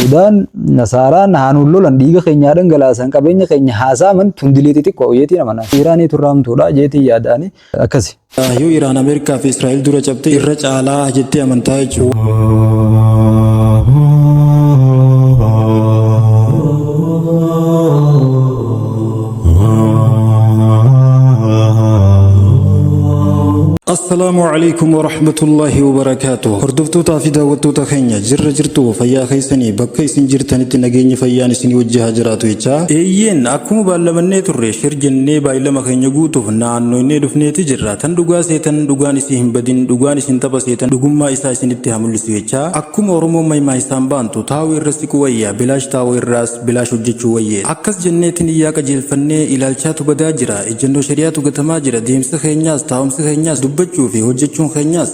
Yahudaan Nasaraan haanun lolan dhiiga keenya dhangalaasan qabeenya keenya haasaman tundilee xixiqqoo yeetii namana. Iraanii turraamtuudha jeetii yaadaani akkasi. Yoo Iraan Ameerikaa fi Israa'el dura cabte irra caalaa jettee amantaa jechuudha. السلام عليكم ورحمة الله وبركاته. هردفتو تافي داوتو تخينيا جر جرتو فيا خيسني بكي سنجرتني تنجيني فياني سني وجه جراتو يجا ايين اكو بالمني تري شرجني بايلما خينيا غوتو نانو ني دفنيتي جراتن دوغا سيتن دوغاني سيهم بدين دوغاني سنتبا سيتن دوغما إسا سنتي حمل سيجا اكو مورمو ماي ماي سامبانتو تاوي رسيكو ويا بلاش تاوي راس بلاش وجيچو ويا اكس جنتني يا كجيل فني الالچاتو بدا جرا اجندو شريعتو گتما جرا ديمس خينياس تاوم خينياس dubbachuu fi hojjechuun keenyas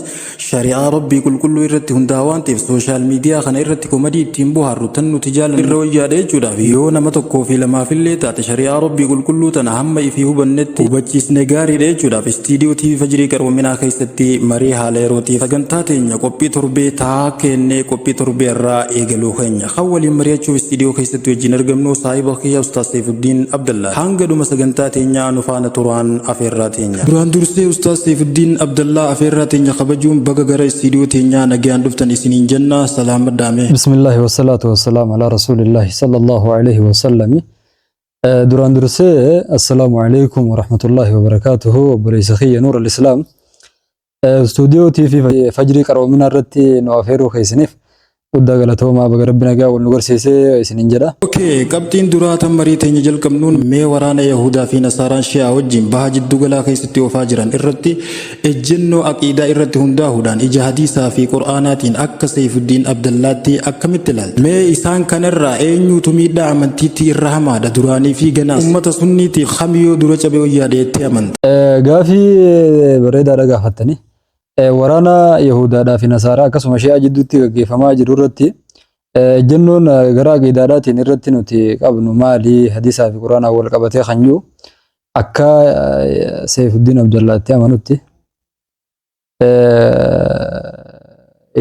shari'aa rabbii qulqulluu irratti hundaa'aan ta'eef sooshaal miidiyaa kana irratti komadii ittiin bohaarru tan nuti jaalan irra wayyaadha jechuudhaaf yoo nama tokkoo fi lamaaf illee taate shari'aa rabbii qulqulluu tana hamma ifii hubannetti hubachiisne gaariidha jechuudhaaf istiidiyoo TV Fajrii qaroominaa keessatti marii haala yerootiif sagantaa teenya qophii torbee taa kennee qophii torbee irraa eegaluu keenya kan waliin mari'achuuf istiidiyoo keessatti wajjin argamnu saahiba kiyya Ustaaz Saifuddin Abdallah hanga dhuma sagantaa teenyaa nu faana turaan afeerraa teenya duraan dursee Ustaaz Saifuddin Abdallah afeerraa teenya kabajuun baga gara istiidiyoo teenyaa nagaan dhuftan isiniin jenna salaama daame Bismillah wassalatu wassalamu ala rasulillah sallallahu alaihi wasallam duraan dursee assalamu alaikum wa rahmatullahi wa barakatuhu baraysa khiyya nur al-islam istiidiyoo TV Fajrii qaroominaa irratti nu afeeruu keessaniif guddaa galatoomaa baga rabbi nagaa wal nu garsiisee isiniin jedha. Qabxiin duraa tan marii teenya jalqabnuun mee waraana Yahudaa fi Nasaaraan Shi'aa wajjin baha jiddu galaa keessatti oofaa jiran irratti ejjennoo aqiidaa irratti hundaa'uudhaan ija hadiisaa fi qur'aanaatiin akka Saifuddin Abdallaatti akkamitti ilaalta? Mee isaan kanarraa eenyutu miidhaa amantiitti irra hamaadha duraanii fi ganaas uummata sunniitiif kamiyyoo dura cabee wayyaadha jettee amanta? Gaafii bareedaadha gaafattanii. Waraana Yahudaadhaa fi Nasaaraa akkasuma Shi'aa jidduutti gaggeeffamaa jiru irratti ejjennoon gara aqiidaadhaatiin irratti nuti qabnu maali hadiisaa fi quraanaa wal qabatee kan jiru akka Saifuddin Abdallaatti amanutti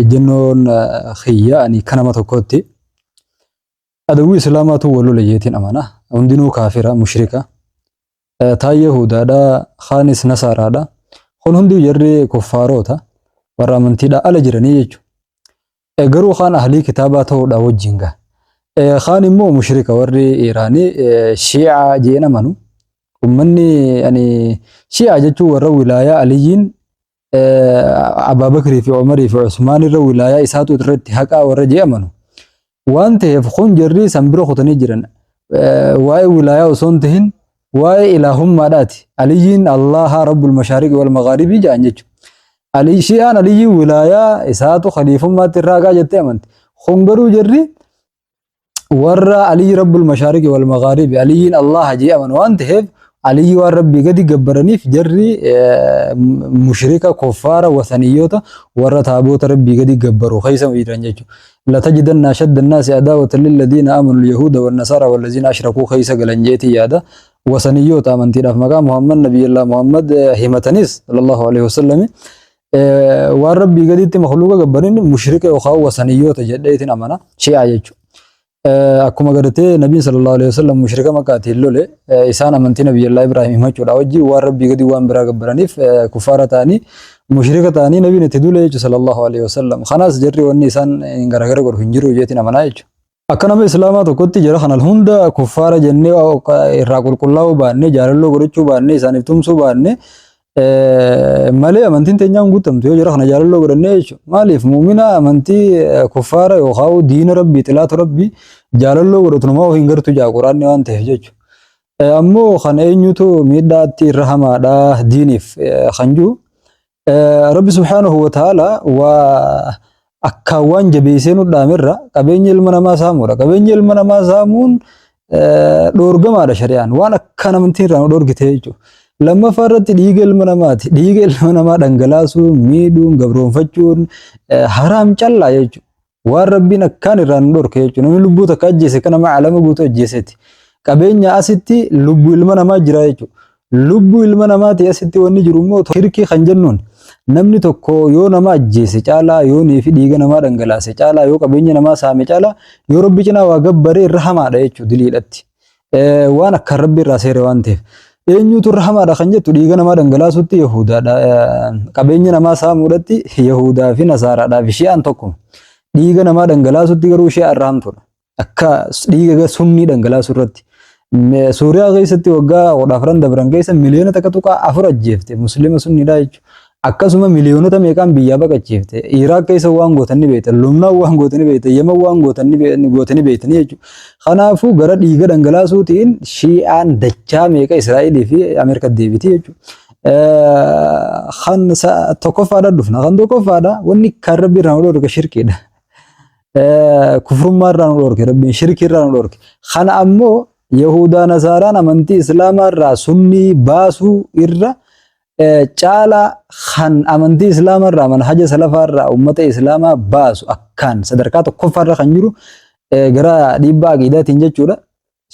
ejjennoon khiyya ani kanama tokkotti adawwii islaamaatu wal lolayyeetiin amana hundinuu kaafira mushrika taa Yahudaadhaa khaanis Nasaaraadhaa kun hundi jarri kuffaarota warra amantiidha ala jiranii jechuudha. Garuu kaan ahlii kitaabaa ta'uudha wajjin gaa. Kaan immoo mushrika warri Iraanii Shi'aa jeen amanu. Uummanni Shi'aa jechuun warra wilaayaa Aliyyiin Abaabakrii fi Umarii fi Usmaan irra wilaayaa isaatu irratti haqaa warra jee amanu. Waan ta'eef kun jarri san bira kutanii jiran waa'ee wilaayaa osoo hin tahin waa'ee ilaahummaadhaati. Aliyyiin Allaha Rabbul Mashaariqi wal Maghaaribii jedhan jechuudha. Shi'aan Aliyyi wilaayaa isaatu khaliifummaatti irraa gaa jettee amanti. Kun garuu jarri warra Aliyyi Rabbul Mashaariqi wal Maghaaribii Aliyyiin Allaha jee aman waan ta'eef Aliyyi waan Rabbii gadi gabbaraniif jarri mushrika kuffaara wasaniyyoota warra taaboota Rabbii gadi gabbaru keessa jiran jechuudha. لتجدن أشد الناس عداوة للذين آمنوا اليهود والنصارى والذين أشركوا خيسا قلنجيتي يادا وسنيوت آمنتي في مقام محمد نبي الله محمد همتنيس صلى الله عليه وسلم والرب قديت مخلوقا قبرين مشرك وخاو وسنيوت جديتين أمانا شيء عجيج أكما قدتي نبي صلى الله عليه وسلم مشرك مكاتي اللولي إسان أمنتي نبي الله إبراهيم همتشو الأوجي والرب قدي وان برا قبراني كفارة تاني مشركة تاني نبي نتدول صلى الله عليه وسلم خلاص جري والنسان غرغر غر هنجرو جيتنا منايج أكنا بإسلام تقولتي جرا خنا الهندا كفار جنة أو الراقل كله بانه جارلو غريتشو بانه سانفتم سو بانه مالي أمانتين تنجام قطم تيو جرا خنا جارلو غرنيش مالي مؤمنا أمانتي كفار يخاو دين ربي تلات ربي جارلو غرتنا ما هو هنجر تجا قرآن نوان تهجج أمو خنا إنيوتو ميداتي رحمة دا دينيف خنجو Rabbi subhanahu wa ta'ala waa akkaawwan jabeeseenuu dhaamirra qabeenya ilma namaa saamuudha. Qabeenya ilma namaa saamuun dhoorgamaadha shari'aan waan akka namtiin irraa dhoorgite jechuudha. Lammaffaa irratti dhiiga ilma namaati. Dhiiga ilma namaa dhangalaasuun, miidhuun, gabroonfachuun haraam callaa jechuudha. Waan Rabbiin akkaan irraa dhoorke jechuudha. Namni lubbuu takka ajjeese kana maalama guutuu ajjeeseeti. Qabeenya asitti lubbuu ilma namaa jira jechuudha. Lubbuu ilma namaati asitti wanni jiru immoo hirkii kan jennuun namni tokko yoo nama ajjeese caalaa yoo neefi dhiiga namaa dhangalaase caalaa yoo qabeenya namaa saame caalaa yoo rabbi cinaa waa gabbare irra hamaadha jechuu diliidhatti waan akka rabbi irraa seere waan ta'eef eenyutu irra hamaadha kan jettu dhiiga namaa dhangalaasutti yahudaadha qabeenya namaa saamuudhatti yahudaa fi nasaaraadhaa fi shi'aan tokko dhiiga namaa dhangalaasutti garuu shi'a irraa hamtuudha akka dhiiga sunnii dhangalaasu irratti Suuriyaa keessatti waggaa 14 dabran keessa miliyoona takka tuqaa 4 ajjeefte muslima sunniidha jechuudha. Akkasuma miliyoonota meeqaan biyyaa baqachiifte. Iraaq keessa waan gootanii beektan, Lubnaan waan gootanii beektan, Yemen waan gootanii beektanii jechuudha. Kanaafuu gara dhiiga dhangalaasuutiin Shi'aan dachaa meeqa Israa'elii fi Ameerikaa deebiti jechuudha. Kan tokkoffaadha dhufna. Kan tokkoffaadha wanni kan rabbi irraa nu dhorke shirkiidha. Kufrummaa irraa nu dhorke, rabbiin shirkii irraa nu dhorke. Kana ammoo Yahudaa Nasaaraan amantii Islaamaa irraa sunnii baasuu irra caalaa kan amantii Islaamaa irraa manhaja salafaa irraa ummata Islaamaa baasu akkaan sadarkaa tokkoffaa irra kan jiru gara dhiibbaa aqiidaatiin jechuudha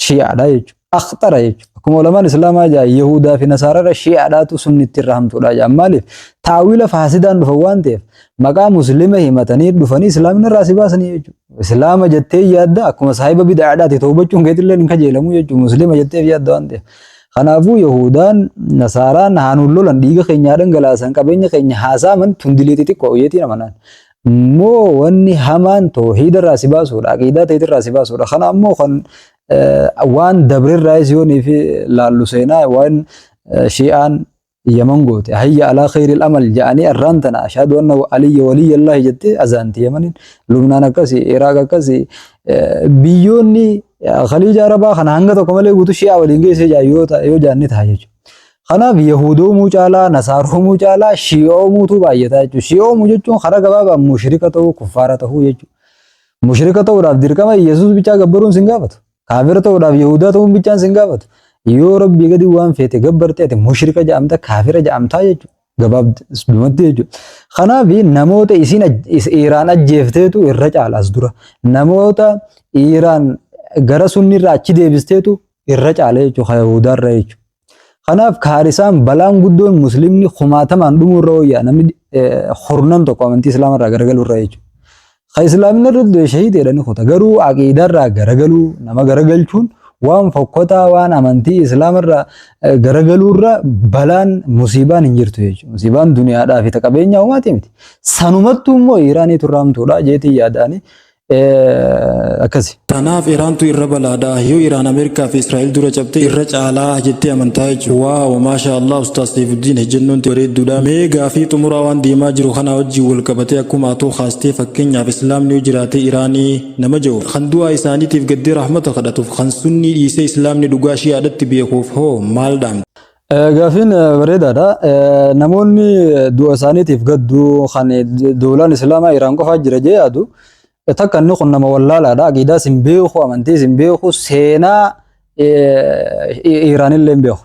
Shi'aadha jechuudha. Akhxara jechuudha. Akkuma ulamaan Islaamaa jaa Yahudaa fi Nasaara irra Shi'aadhaatu sunnitti irra hamtuudha jaa. Maaliif taawila faasidaan dhufa waan ta'eef maqaa muslima himatanii dhufanii Islaamni irraa si baasanii jechuudha. Islaama jettee yaadda akkuma saahiba bid'aadhaati tawbachuun keetillee hin kajeelamu jechuudha. Muslima jettee yaadda waan ta'eef. Kanaafuu Yahudaan Nasaaraan haanuun lolan dhiiga keenya dhangalaasan qabeenya keenya haasaaman tundiliitii xiqqoo yeetiin amanaan. Moo wanni hamaan tawhiida irraa si baasuudha. Aqiidaa ta'e irraa si baasuudha. Kana ammoo kan waan dabre irraa isiyoonii fi laallu seenaa waan Shi'aan Yaman goote hayya alaa khairil amal ja'anii arraan tana ashhadu anna aliyya waliyyallahi jettee azaanti Yamanin Lubnaan akkasi Iraaq akkasi biyyoonni Khaliija Arabaa kana hanga tokko malee guutuu Shi'a waliin geessee yoo jaanni ta'a jechuudha. Kanaaf Yahudoomuu caalaa Nasaaroomuu caalaa Shi'oomuutu baay'ata jechuudha. Shi'oomuu jechuun karaa gabaabaan mushrika ta'uu kuffaara ta'uu jechuudha. Mushrika ta'uudhaaf dirqama Yesuus bichaa gabbaruun sin gaafatu. Kaafira ta'uudhaaf Yahudaa ta'uun bichaan sin gaafatu. Yoo rabbi gadi waan feete gabbartee ati mushrika ja'amta kaafira ja'amtaa jechuudha. Gabaabdumatti jechuudha. Kanaaf namoota isin Iraan ajjeefteetu irra caalaas dura. Namoota Iraan gara sunniirraa achi deebisteetu irra caala jechuudha Yahudaarra jechuudha. Kanaaf kaarisaan balaan guddoon muslimni kumaatamaan dhumuurra wayyaa namni hurnan tokko amantii Islaamarraa garagalurra jechuudha. Ka Islaamni irratti shahiideedhani kota garuu aqiidarraa garagaluu nama garagalchuun waan fokkotaa waan amantii Islaamarraa garagaluurra balaan musiibaan hin jirtu jechuudha. Musiibaan duniyaadhaa fi qabeenyaa uumaati miti. Sanumattuu immoo Iraaniitu raamtuudha jeetii yaadaani. Akkasi. Tanaaf Iraantu irra balaadha. Yoo Iraan Ameerikaa fi Israa'el dura cabte irra caalaa jettee amantaa jechuudha. Waaw maasha Allah Ustaaz Saifuddin ejjennoon bareedduudha. Mee gaafii xumuraa waan deemaa jiru kana wajjin wal qabatee akkuma atoo kaastee fakkeenyaaf Islaamni yoo jiraate Iraanii nama jiru. Kan du'aa isaaniitiif gaddee rahmata kadhatuuf kan sunni dhiisee Islaamni dhugaa Shi'aadhatti beekuuf hoo maal dhaamte? Gaafiin bareedaadha. Namoonni du'a isaaniitiif gadduu kan doolaan Islaamaa Iraan qofaa jira jee yaadu. Takka inni kun nama wallaalaadha. Aqiidaa sin beeku, amantii sin beeku, seenaa Iraanillee hin beeku.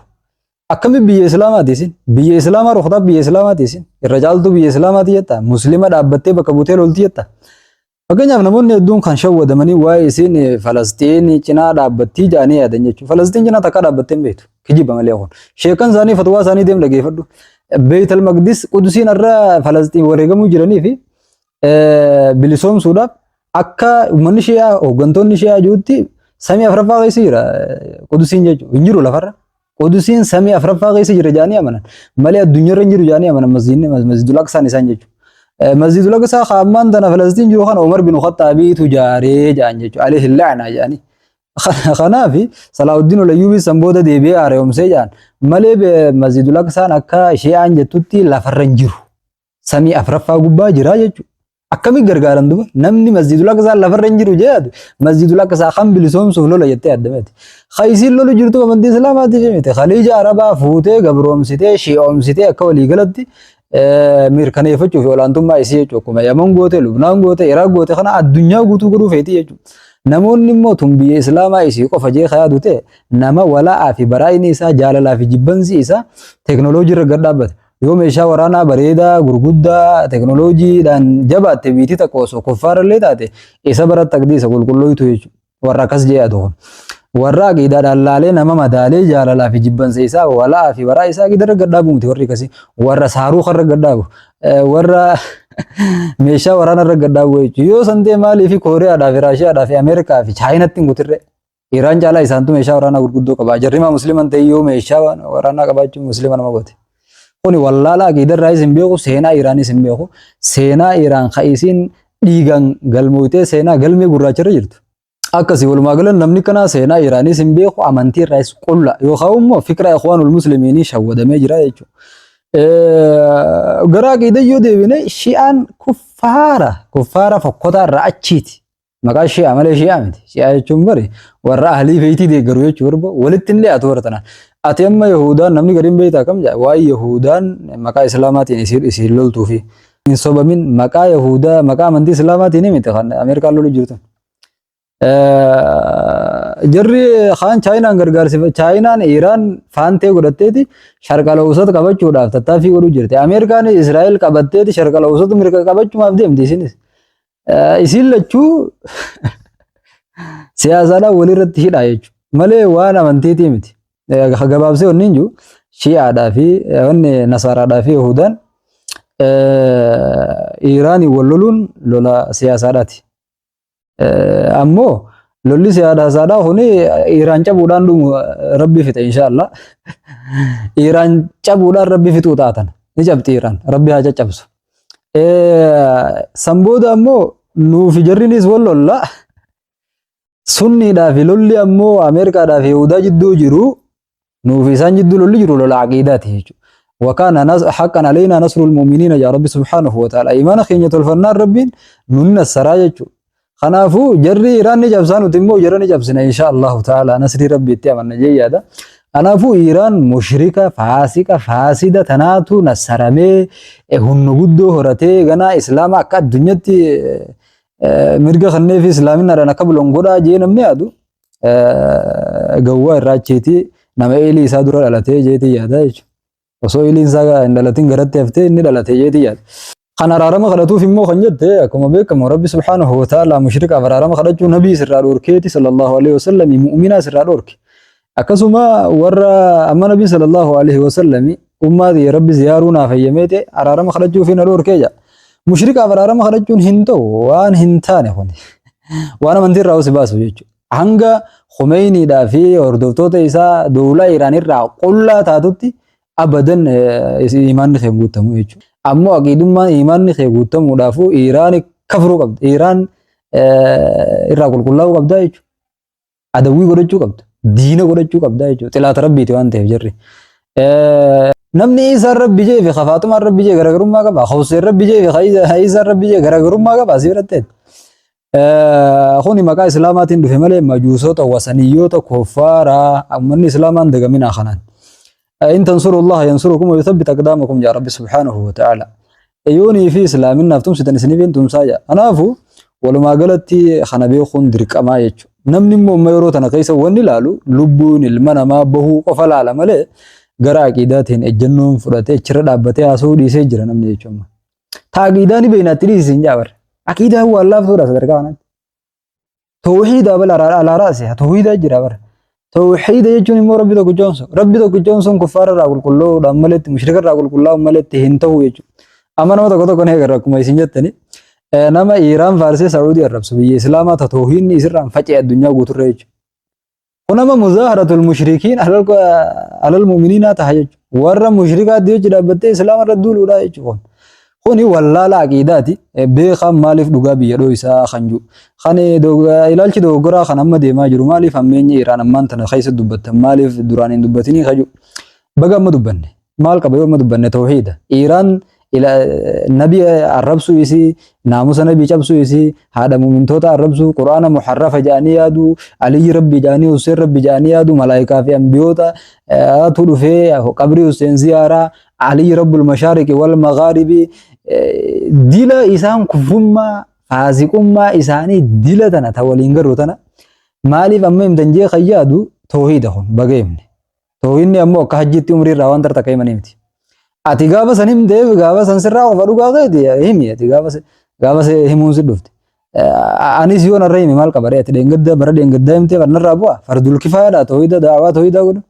Akkami biyya Islaamaati isin? Biyya Islaamaa rukutaa biyya Islaamaati isin? Irra caaltuu biyya Islaamaati jetta? Muslima dhaabbattee bakka buutee lolti jetta? Fakkeenyaaf namoonni hedduun kan shawwadamanii waa'ee isin Falastiin cinaa dhaabbattii jedhanii yaadan jechuudha. Falastiin cinaa takka dhaabbattee hin beektu. Kijiba malee kun. Sheekan isaanii fatwaa isaanii deem dhageeffadhu. Beeytal Maqdis Qudusiin irra Falastiin wareegamuu jiranii fi bilisoomsuudhaaf akka uummanni Shi'aa hooggantoonni Shi'aa jirutti samii afuraffaa keessa jira Qudusiin jechuudha. Hin jiru lafarra. Qudusiin samii afuraffaa keessa jira jedhanii amanan. Malee addunyaarra hin jiru jedhanii amanan masjidul Aqsaan isaan jechuudha. Masjidul Aqsaa hammaan tana Falastiin jiru kana Umar bin Khattaabiitu jaaree jedhan jechuudha. Alayhi la'naa jedhanii. Kanaaf Salaawuddiin Olayyuubii san booda deebi'ee haaromsee jedhan. Malee masjidul Aqsaan akka Shi'aan jettutti lafarra hin jiru. Samii afuraffaa gubbaa jira jechuudha. Akkami gargaaran duba namni masjidul Aqsaa lafarra hin jiru jedhu masjidul Aqsaa kan bilisoomsuuf lola jettee addamete. Khaysiin lolu jirtu amantii Islaamaati jemete. Khaliija Arabaa fuutee gabroomsitee Shi'oomsitee akka walii galatti mirkaneeffachuuf olaantummaa isii jechuudha. Akkuma Yaman goote, Lubnaan goote, Iraaq goote kana addunyaa guutuu godhuu feeti jechuudha. Namoonni immoo tun biyya Islaamaa isii qofa jee kayaadu ta'e nama walaa'aa fi baraa'inni isaa jaalalaa fi jibbansi isaa teeknooloojii irra gad dhaabbate. Yoo meeshaa waraanaa bareedaa gurguddaa teeknooloojiidhaan jabaatte biitii takka osoo koffaarallee taate isa baratti aqdii isa qulqullooytu jechuudha. Warra akkas jee yaadu kun. warra aqiidaa dhallaalee nama madaalee jaalalaa fi jibbansa isaa walaa fi waraa isaa giddara gadhaabu miti warri kasi warra saaruu karra gadhaabu warra meeshaa waraana irra gadhaabu jechuudha yoo santee maalii fi Kooriyaadhaa fi Raashiyaadhaa fi Ameerikaa fi Chaayinaatti hin guutirre Iraan caalaa isaantu meeshaa waraanaa gurguddoo qaba jarrimaa musliman ta'e yoo meeshaa waraanaa qabaachuun muslima nama goote kuni wallaala aqiidaa irraa isin beeku seenaa Iraanis hin beeku seenaa Iraan ka'isiin dhiigaan galmootee seenaa galmee gurraacha irra jirtu akkasii walumaa galan namni kana seenaa Iraanis hin beeku amantii irraas qulla yookaan immoo fikra ikhwaanul muslimiinii shawwadamee jira jechuudha. Gara aqiidaa yoo deebine shi'aan kuffaara fokkotaa irraa achiiti. Maqaa shi'aa malee shi'aa miti. Shi'aa jechuun bari warra ahlii beeytii deeggaru jechuudha. Walitti illee ati wartanaan. Ati amma Yahudaan namni gadiin beeytaa kam jedha waa'ee Yahudaan maqaa Islaamaatiin isiin loltuufi. Hin sobamin maqaa Yahudaa maqaa amantii Islaamaatiin miti kan Ameerikaan lolu jirtu. Jarri khaan Chaayinaan gargaarsifa Chaayinaan Iraan faantee godhatteeti sharqala awusat qabachuudhaaf tattaaffii godhuu jirti. Ameerikaan Israa'el qabatteeti sharqala awusat mirga qabachuudhaaf deemti isinis. Isiin lachuu siyaasaadhaan walirratti hidhaa jechuudha. Malee waan amantiitii miti. Gabaabsee wanni jiru Shi'aadhaa fi wanni Nasaaraadhaa fi Yahudaan Iraanii wal loluun lola siyaasaadhaati. Ammoo lolli siyaasaadhaa kuni Iraan cabuudhaan dhumu Rabbi fixe inshallah. Iraan cabuudhaan Rabbi fixuu taatan. Ni cabti Iraan. Rabbi haa caccabsu. Sambooda ammoo nuufi jarrinis wal lolla. Sunniidhaa fi lolli ammoo Ameerikaadhaa fi Yahudaa jidduu jiru nuufi isaan jidduu lolli jiru lola aqiidaati jechuudha. وكان حقا علينا نصر المؤمنين يا رب سبحانه وتعالى إيمان خينة الفنان ربين نون السرايا خنافو جري إيران نجابسان وتمو جري نجابسنا إن شاء الله تعالى نصر ربي تيامن نجي هذا أنافو إيران مشركة فاسدة تناتو نصرمي هن قدو هرتي غنا إسلام أكاد دنيا تي مرجع خنّي في إسلامنا رنا قبل أنقرا جينا ميادو جوا الراجتي نما إلي سادورا لاتي جيتي هذا osoo iliin isaa hin dhalatin garatti haftee inni dhalate jeeti yaad. Kan araarama kadhatuuf immoo kan jette akkuma beekamu Rabbi subhaanahu wa ta'ala mushrikaaf araarama kadhachuu nabii sirraa dhorkeeti sallallahu alaihi wasallam mu'minaa sirraa dhorke. Akkasuma warra amma nabii sallallahu alaihi wasallam ummaati Rabbi ziyaaruu naaf hayyameete araarama kadhachuuf hin dhorkee jaa. Mushrikaaf araarama kadhachuun hin ta'u waan hin taane kun waan amantii irraa usi baasu jechuudha. Hanga Khomeiniidhaa fi hordoftoota isaa dawlaa Iraan irraa qullaa taatutti abadan imaanni kee guutamu jechuudha. Ammoo aqiidummaan imaanni kee guutamuudhaafu Iraan kafruu qabda. Iraan irraa qulqullaa'uu qabda jechuudha. Adawwii godhachuu qabda. Diina godhachuu qabda jechuudha. Xilaata rabbiiti waan ta'eef jirri. Namni Isaan rabbi jee fi Faatumaan rabbi jee garaagarummaa qaba. Huseen rabbi jee fi Isaan rabbi jee garaagarummaa qaba. Asii biratti. Kuni maqaa Islaamaatiin dhufe malee majuusota wasaniyyoota koffaaraa ummanni Islaamaan dagaminaa kanaan. إن تنصروا الله ينصركم ويثبت أقدامكم يا رب سبحانه وتعالى. يوني في إسلام نفتم ستن سنين تمسايا. أنا أفو ولما قالت خنبي خندرك أما يجو. نمني ما يروتنا كيس ونلالو لبون المنا ما بهو قفل على ملء قرأ كيداتين الجنون فراتي شرد أبتي أسودي سجرا نمني يجو. تاقيداني بين تريس سنجاور. أكيد هو الله فورا صدركانا. توحيد أبل على رأسه توحيد أجرا توحيد يجون مو ربي تو جونسون كفار راغول كله دملت مشرك راغول كله ملت هنتو يجو اما نما تو كone غركم يسنجتني نما ايران فارس سعودي عرب سبي اسلام توحيد اسران فجأ الدنيا غوتريج ونما مظاهره المشركين على المؤمنين تهيج ور مشركات ديج دبته اسلام ردول ودا يجون خوني والله لا عقيداتي بخم مالف دغا بيدو إسا خنجو خاني دوغا إلالشي دوغرا خان أما ديما جرو مالف أميني إيران أمان تنا خيس دبت مالف درانين دبتيني خجو بغا ما دبني مال قبيو ما دبني توحيد إيران إلى النبي الرب سويسي ناموس النبي جاب سويسي هذا مؤمن توتا الرب سو قرآن محرف جاني يادو علي ربي جاني وسير ربي جاني يادو ملائكة في أنبيوتا تولو في قبري حسين زيارة علي رب المشارق والمغارب ديلا إسان كفما فازقما إساني ديلا تنا تولين غروتنا مالي فمم دنجي خيادو توحيدهم بغيمني توحيدني أمو كهجتي عمري راوان ترتكاي منيمتي أتي غابا سنيم ديف غابا سنسرا وفرو غاغا دي هيمي أتي غابا همون سدوفت anis yoon irra hime maal qaba reeti deengadda bara deengaddaa himtee kannarraa bu'a fardul kifaayadha tawhida daawaa tawhida godhu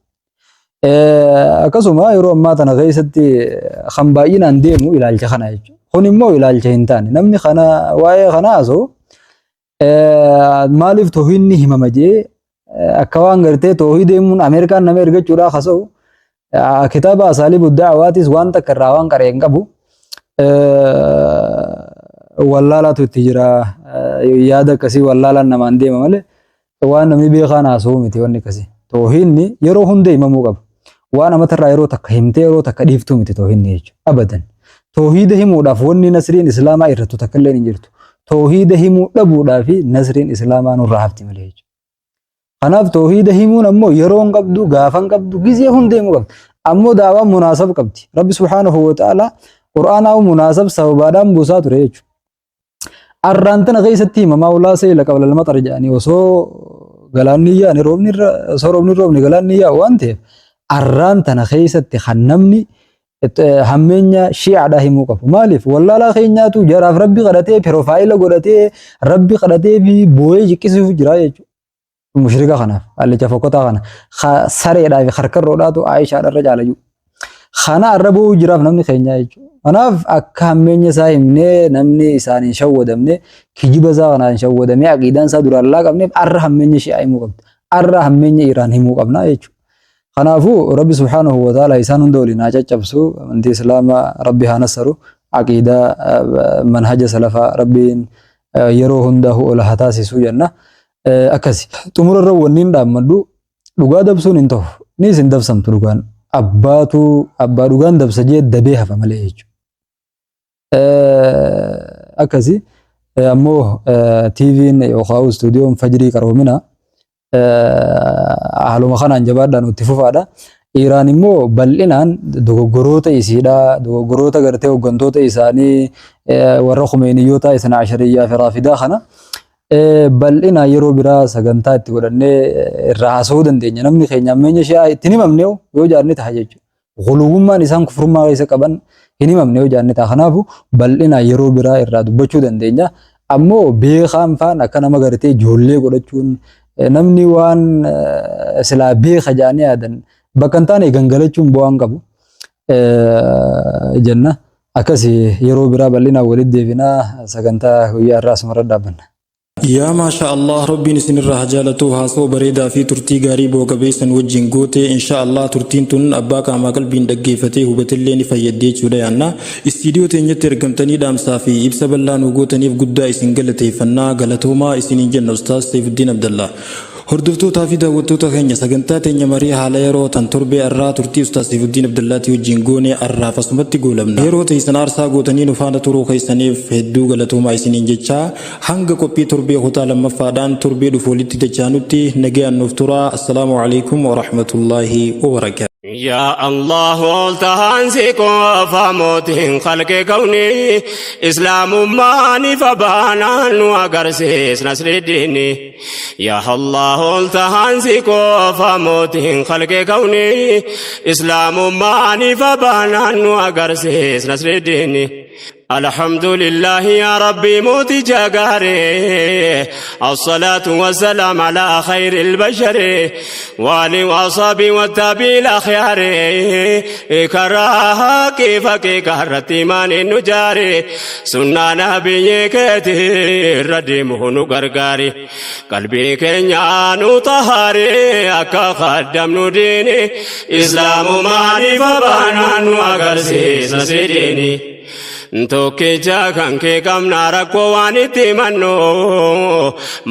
akkasuma yeroo ammaa tana keessatti kan baay'inaan deemu ilaalcha kana jechuudha kun immoo ilaalcha hin taane namni kana waa'ee kanaa asoo maaliif tawhidni himama jee akka waan gartee tawhid deemuun Ameerikaan nama ergachuudhaa kasa'u kitaaba asaalibu da'awaatis waan takka irraa waan qareen qabu wallaalatu itti jira yaada akkasii wallaalaan namaan deema malee waan namni beekaan haasa'u miti wanni akkasii tawhidni yeroo hunda himamuu qaba waan amatarraa yeroo takka himtee yeroo takka dhiiftuu miti tawhidni jechuudha abadan tawhida himuudhaaf wanni nasriin islaamaa irrattu takka illee hin jirtu tawhida himuu dhabuudhaaf nasriin islaamaa nurraa hafti malee jechuudha kanaaf tawhida himuun ammoo yeroon qabdu gaafan qabdu gizee hunda himuu qabdi ammoo daawaan munaasab qabdi rabbi subhaanahu wa ta'ala qur'aanaa munaasab sababaadhaan buusaa ture jechuudha arraantana keessatti himamaa ulaa seela qabla lama xarjaanii osoo galaanni yaa'ani roobni galaanni yaa'u waan ta'eef arraantana keessatti kan namni hammeenya shi'aadhaa himuu qabu maaliif wallaalaa keenyaatu jaraaf rabbi kadhatee piroofaayila godhatee rabbi kadhatee fi boo'ee jiqqisuuf jira jechuudha mushrika kanaaf allicha fokkotaa kana sareedhaa fi harkarroodhaatu Aayishaadharra caalayyuu kana arrabuu jiraaf namni keenyaa jechuudha kanaaf akka hammeenya isaa himnee namni isaaniin shawwadamne kijiba isaa kanaan shawwadamee aqiidaan isaa duraan laaqabneef arra hammeenya shi'aa himuu qabdi arra hammeenya Iraan himuu qabna jechuudha kanaafuu rabbi subhaanahu wa ta'ala isaan hunda waliin haa caccabsu amantii islaamaa rabbi haa nassaru aqiidaa manhaja salafaa rabbiin yeroo hundaa ol haa taasisuu jenna akkasi xumurarra wanniin dhaammadhu dhugaa dabsuun hin ta'u ni isin dabsamtu dhugaan abbaa dhugaan dabsa jee dabee hafa malee jechuudha akkasi ammoo TV'n yookaan stuudiyoon fajrii qaroomina haaluma kanaan jabaadhaan itti fufaadha Iraan immoo bal'inaan dogoggoroota isiidha dogoggoroota gartee hooggantoota isaanii warra Khumeeniyyoota isna ashariyyaa fi raafidaa kana bal'inaan yeroo biraa sagantaa itti godhannee irraa haasa'uu dandeenya namni keenya ammeenya shi'aa itti himamne yoo jaanne ta'a jechuudha guluwummaan isaan kufrummaa keessa qaban hin himamne yoo jaanne ta'a kanaafu bal'inaan yeroo biraa irraa dubbachuu dandeenya ammoo beekaan faan akka nama gartee ijoollee godhachuun namni waan silaa beeka jaanii yaadan bakka hin taane gangalachuun bu'aan qabu jenna akkasii yeroo biraa bal'inaan walitti deebinaa sagantaa guyyaa irraa asumarra dhaabbanna. yaa maasha Allah rabbiin isinirraa hajaalatu haasoo bareedaa fi turtii gaarii boogabeessan wajjin goote insha Allah turtiin tun abbaa qaamaa qalbiin dhaggeeffatee hubatillee ni fayyaddee jechuudha yaanna istiidiyoo teenyatti ergamtanii dhaamsaa fi ibsa bal'aa nu gootaniif guddaa isin galateeffannaa galatoomaa isiniin jenna ustaas Saifuddin Abdallah hordoftoota fi daawwattoota keenya sagantaa teenya marii haala yeroo tan torbee irraa turtii ustaas Saifuddin Abdallaati wajjin goone arraaf asumatti goolabna yeroo teessan aarsaa gootanii nu faana turuu keessaniif hedduu galatoomaa isiniin jechaa hanga qophii torbee kutaa lammaffaadhaan torbee dhufu walitti dachaanutti nagayaan nuuf turaa assalaamu alaikum wa rahmatullaahi wa barakaatuh يا الله تهانسكو فموتين خلق كوني إسلام ماني فبانا وقرسيس نسر الدين يا الله تهانسكو فموتين خلق كوني إسلام ماني فبانا وقرسيس نسر الدين الحمد لله يا ربي موتي جاكاري الصلاة والسلام على خير البشر وآله وصحبه والتابعين الأخيار كراها كيف كرتي مان النجاري سنة نبي كثير ردمه نقرقاري قلبي كنيان طهاري أكا خدم نديني إسلام ماني فبانا وقرسيس نسيديني tokkicha kan kee qabna rakkoo waan itti mannu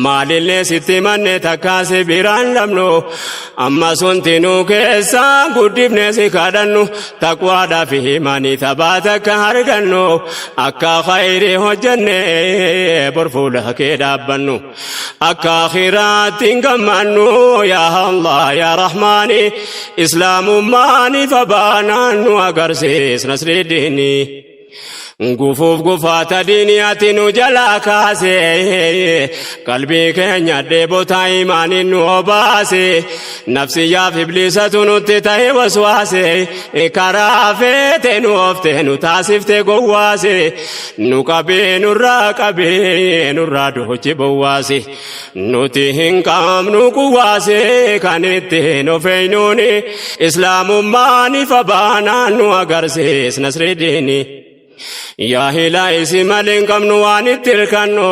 maalillee sitti manne takkaasi biraan dhabnu amma suntinuu keessa guddifne si kadhannu taqwaadhaa fi himanii tabaata akka argannu akka khayrii hojjenne bor fuula kee dhaabbannu akka akhiraatti hin gammannu yaa Allah yaa Rahmaani islaamummaani fabaanaan nu agarsiis nasri diinii Gufuuf gufaata diiniyaati nu jalaa kaase qalbii keenya dheebota imaaniin nu obaase nafsiyyaaf ibliisatu nutti ta'e waswaase karaa feete nu oofte nu taasifte gowwaase nu qabee nurraa dhochi bowwaase nuti hin qabnu quwwaase kan ittiin of eenyuuni islaamummaan ifa baanaan nu agarsiis Nasridiini. Yaa Ilaahi si malee hin qabnu waan itti hirkannu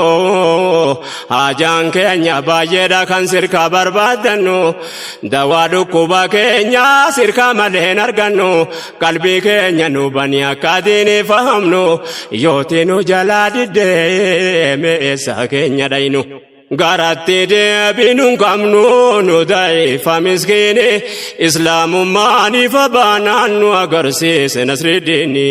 haajaan keenya baay'eedha kan sirkaa barbaaddannu dawaa dhukkuba keenya sirkaa malee hin argannu qalbii keenya nu bani akka diinii fahamnu yooti nu jalaa diddee meessa keenya dhaynu. Garatti deebinu hin qabnu nu da'ifa miskiini islaamummaan ifa baanaan nu agarsiise Nasridiini.